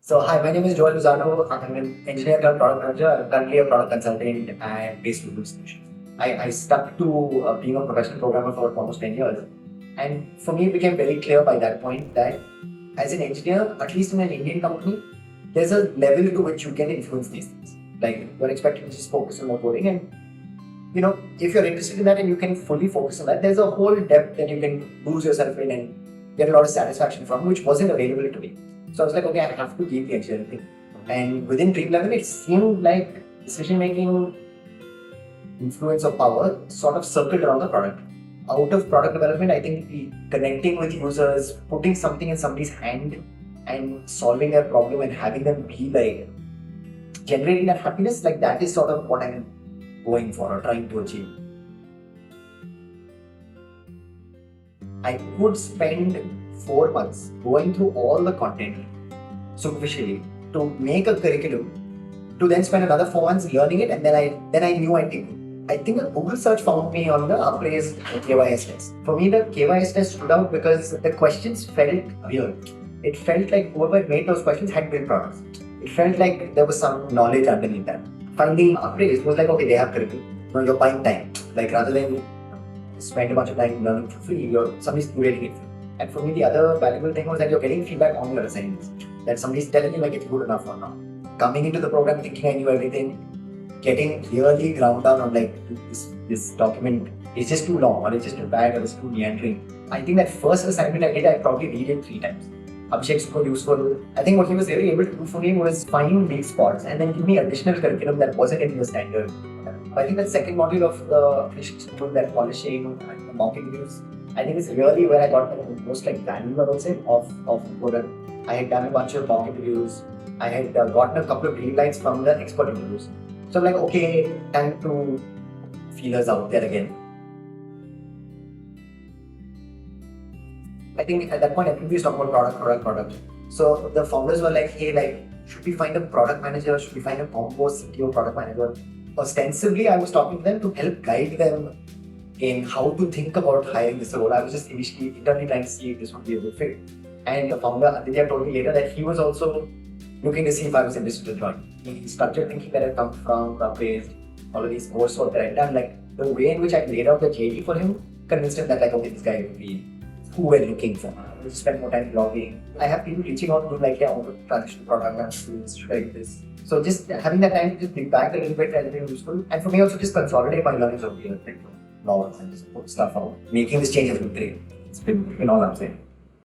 So hi, my name is Louzado. I'm an engineer turned product manager. I'm currently a product consultant and based in solutions. I stuck to being a professional programmer for almost 10 years. And for me, it became very clear by that point that as an engineer, at least in an Indian company, there's a level to which you can influence these things. Like you're expected to just focus on your coding, and if you're interested in that and you can fully focus on that, there's a whole depth that you can lose yourself in and get a lot of satisfaction from, which wasn't available to me. So I was like, okay, I have to keep the engineering thing. And within Dream Level, it seemed like decision making, influence or power sort of circled around the product. Out of product development, I think connecting with users, putting something in somebody's hand and solving their problem and having them be like generating that happiness, like that is sort of what I'm going for or trying to achieve. I would spend 4 months going through all the content superficially to make a curriculum, to then spend another 4 months learning it, and then I knew I'd take it. I think a Google search found me on the Upraised KYS test. For me, the KYS test stood out because the questions felt real. It felt like whoever made those questions had built products. It felt like there was some knowledge underneath that. Finding Upraised was like, okay, they have curriculum. No, you're buying time. Like rather than spend a bunch of time learning for free, somebody's curating it. And for me, the other valuable thing was that you're getting feedback on your assignments. That somebody's telling you like it's good enough or not. Coming into the program thinking I knew everything, getting really ground down on like this document is just too long or it's just too bad or it's too meandering. I think that first assignment I did, I probably read it 3 times. Abhishek's super useful. I think what he was really able to do for me was find these spots and then give me additional curriculum that wasn't in the standard. I think the second module of the application school, that polishing and the mock interviews, I think is really where I got the most like value, I would say, of the program. I had done a bunch of mock interviews. I had gotten a couple of green lights from the expert interviews. So I'm like, okay, time to feelers out there again. I think at that point, everybody was talking about product. So the founders were like, hey, like, should we find a product manager? Should we find a combo CTO product manager? Ostensibly, I was talking to them to help guide them in how to think about hiring this role. I was just initially internally trying to see if this would be a good fit. And the founder, Aditya, told me later that he was also looking to see if I was interested to join. The structured thinking that had come from Upraised, all of these coursework that I'd done, like the way in which I laid out the JD for him convinced him that like, okay, this guy would be who we're looking for. We'll spend more time blogging. I have people reaching out to like, yeah, I want to transition product management, should I do this? So just having that time to just think back a little bit has been useful. And for me also just consolidate my learnings over here, like laws and just put stuff out. Making this change has been great. It's been all I'm saying.